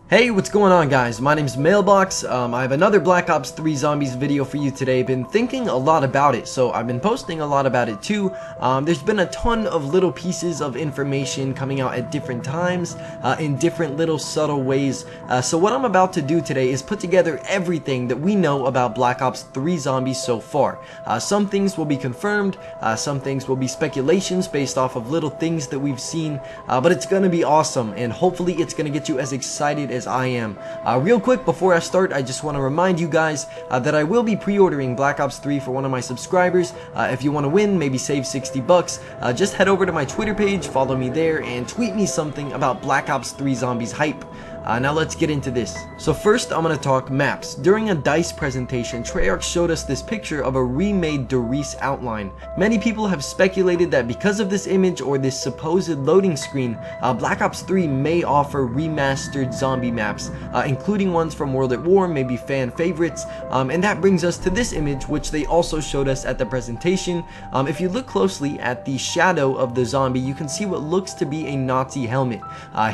Hey, what's going on guys? My name's Mailbox. I have another Black Ops 3 Zombies video for you today. Been thinking a lot about it, so I've been posting a lot about it too. There's been a ton of little pieces of information coming out at different times, in different little subtle ways. So what I'm about to do today is put together everything that we know about Black Ops 3 Zombies so far. Some things will be confirmed, some things will be speculations based off of little things that we've seen, but it's gonna be awesome, and hopefully it's gonna get you as excited as I am. Real quick before I start, I just want to remind you guys that I will be pre-ordering Black Ops 3 for one of my subscribers. If you want to win, maybe save 60 bucks, just head over to my Twitter page, follow me there, and tweet me something about Black Ops 3 Zombies hype. Now let's get into this. So first I'm going to talk maps. During a DICE presentation, Treyarch showed us this picture of a remade Der Riese outline. Many people have speculated that because of this image or this supposed loading screen, Black Ops 3 may offer remastered zombie maps, including ones from World at War, maybe fan favorites, and that brings us to this image, which they also showed us at the presentation. If you look closely at the shadow of the zombie, you can see what looks to be a Nazi helmet,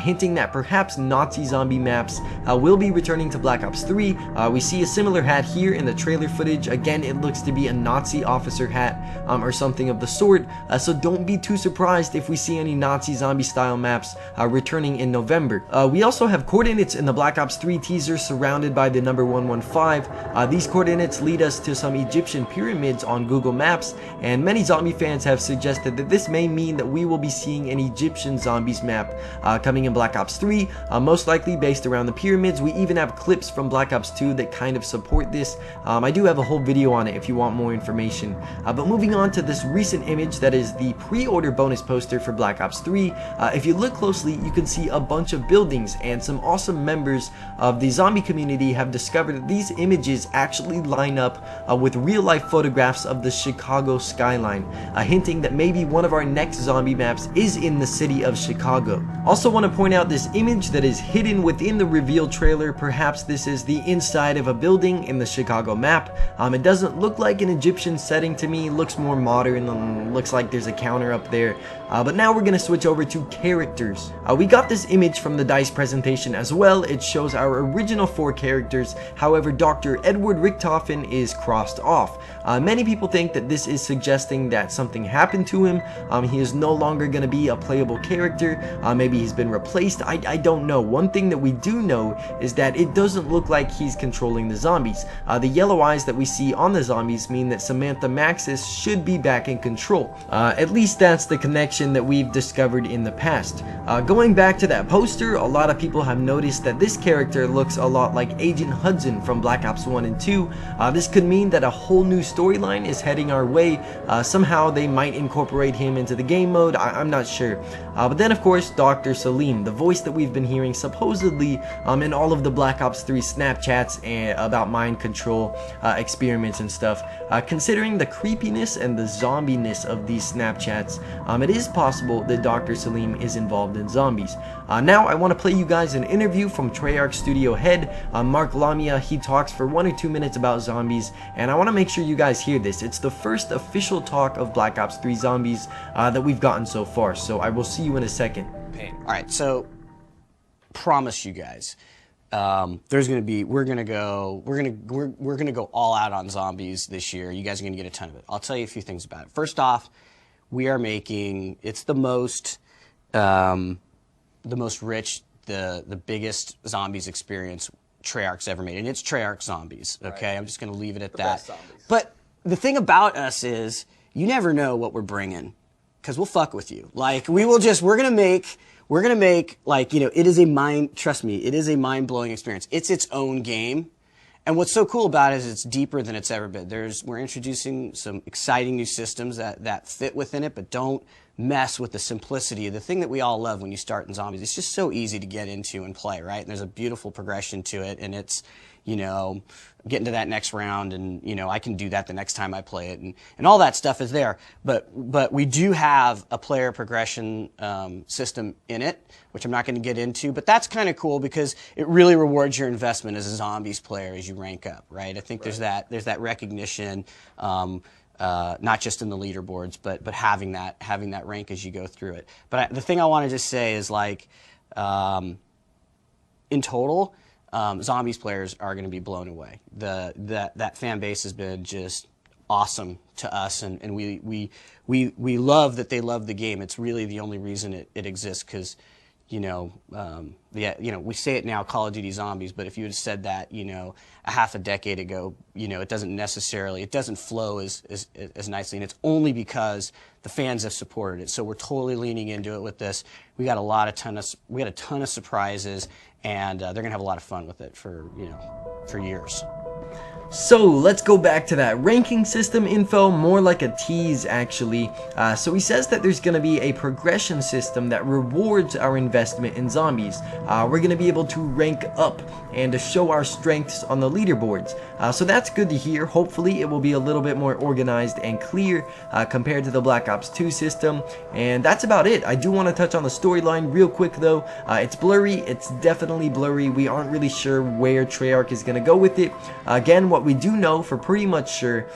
hinting that perhaps Nazi zombie maps will be returning to Black Ops 3. We see a similar hat here in the trailer footage. Again, it looks to be a Nazi officer hat or something of the sort, so don't be too surprised if we see any Nazi zombie style maps returning in November. We also have coordinates in the Black Ops 3 teaser surrounded by the number 115. These coordinates lead us to some Egyptian pyramids on Google Maps, and many zombie fans have suggested that this may mean that we will be seeing an Egyptian zombies map coming in Black Ops 3, most likely based around the pyramids. We even have clips from Black Ops 2 that kind of support this. I do have a whole video on it if you want more information. But moving on to this recent image that is the pre-order bonus poster for Black Ops 3. If you look closely, you can see a bunch of buildings, and some awesome members of the zombie community have discovered that these images actually line up with real-life photographs of the Chicago skyline, hinting that maybe one of our next zombie maps is in the city of Chicago. Also want to point out this image that is hidden within the reveal trailer. Perhaps this is the inside of a building in the Chicago map. It doesn't look like an Egyptian setting to me. It looks more modern, and looks like there's a counter up there. But now we're going to switch over to characters. We got this image from the DICE presentation as well. It shows our original 4 characters. However, Dr. Edward Richtofen is crossed off. Many people think that this is suggesting that something happened to him. He is no longer going to be a playable character. Maybe he's been replaced. I don't know. One thing that we do know is that it doesn't look like he's controlling the zombies. The yellow eyes that we see on the zombies mean that Samantha Maxis should be back in control. At least that's the connection that we've discovered in the past. Going back to that poster, a lot of people have noticed that this character looks a lot like Agent Hudson from Black Ops 1 and 2. This could mean that a whole new storyline is heading our way. Somehow they might incorporate him into the game mode. I'm not sure. But then of course Dr. Salim, the voice that we've been hearing supposedly in all of the Black Ops 3 Snapchats about mind control experiments and stuff. Considering the creepiness and the zombiness of these Snapchats, it is possible that Dr. Salim is involved in zombies. Now I want to play you guys an interview from Treyarch studio head Mark Lamia. He talks for 1 or 2 minutes about zombies, and I want to make sure you guys hear this. It's the first official talk of Black Ops 3 Zombies that we've gotten so far, so I will see you in a second. Alright, so promise you guys, there's gonna be we're gonna go all out on zombies this year. You guys are gonna get a ton of it. I'll tell you a few things about it. First off, we are making it's the most rich, the biggest zombies experience Treyarch's ever made, and it's Treyarch Zombies. Okay, right. I'm just gonna leave it at that. But the thing about us is you never know what we're bringing, because we'll fuck with you. Like we're gonna make like, you know, trust me, it is a mind-blowing experience. It's its own game. And what's so cool about it is it's deeper than it's ever been. We're introducing some exciting new systems that fit within it, but don't mess with the simplicity. The thing that we all love when you start in zombies, it's just so easy to get into and play, right? And there's a beautiful progression to it, and it's, you know, getting to that next round, and, you know, I can do that the next time I play it, and all that stuff is there. But we do have a player progression system in it, which I'm not going to get into, but that's kind of cool because it really rewards your investment as a zombies player as you rank up, right? I think there's that recognition, not just in the leaderboards, but having that rank as you go through it. But the thing I want to just say is, like, in total, Zombies players are going to be blown away. That fan base has been just awesome to us, and we love that they love the game. It's really the only reason it exists, because we say it now, Call of Duty Zombies, but if you had said that, a half a decade ago, it doesn't flow as nicely, and it's only because the fans have supported it. So we're totally leaning into it with this. We got a ton of surprises, and they're gonna have a lot of fun with it for years. So let's go back to that ranking system info, more like a tease actually. So he says that there's going to be a progression system that rewards our investment in zombies. We're going to be able to rank up and to show our strengths on the leaderboards. So that's good to hear. Hopefully it will be a little bit more organized and clear compared to the Black Ops 2 system. And that's about it. I do want to touch on the storyline real quick though. It's blurry. It's definitely blurry. We aren't really sure where Treyarch is going to go with it. Again, what we do know for pretty much sure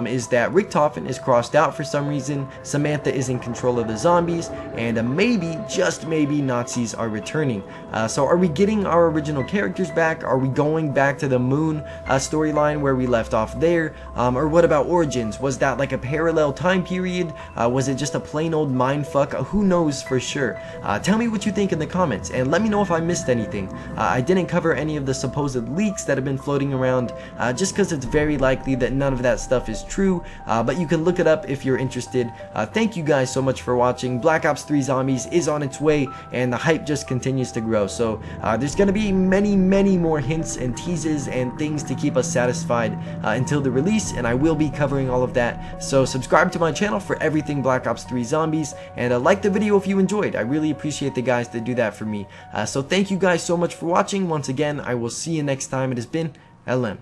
is that Richtofen is crossed out for some reason, Samantha is in control of the zombies, and maybe, just maybe, Nazis are returning. So are we getting our original characters back? Are we going back to the Moon storyline where we left off there? Or what about Origins? Was that like a parallel time period? Was it just a plain old mindfuck? Who knows for sure? Tell me what you think in the comments, and let me know if I missed anything. I didn't cover any of the supposed leaks that have been floating around, just because it's very likely that none of that stuff is true, but you can look it up if you're interested. Thank you guys so much for watching. Black Ops 3 Zombies is on its way, and the hype just continues to grow. So there's going to be many more hints and teases and things to keep us satisfied until the release, and I will be covering all of that. So subscribe to my channel for everything Black Ops 3 Zombies, and like the video if you enjoyed. I really appreciate the guys that do that for me. So thank you guys so much for watching. Once again, I will see you next time. It has been LM.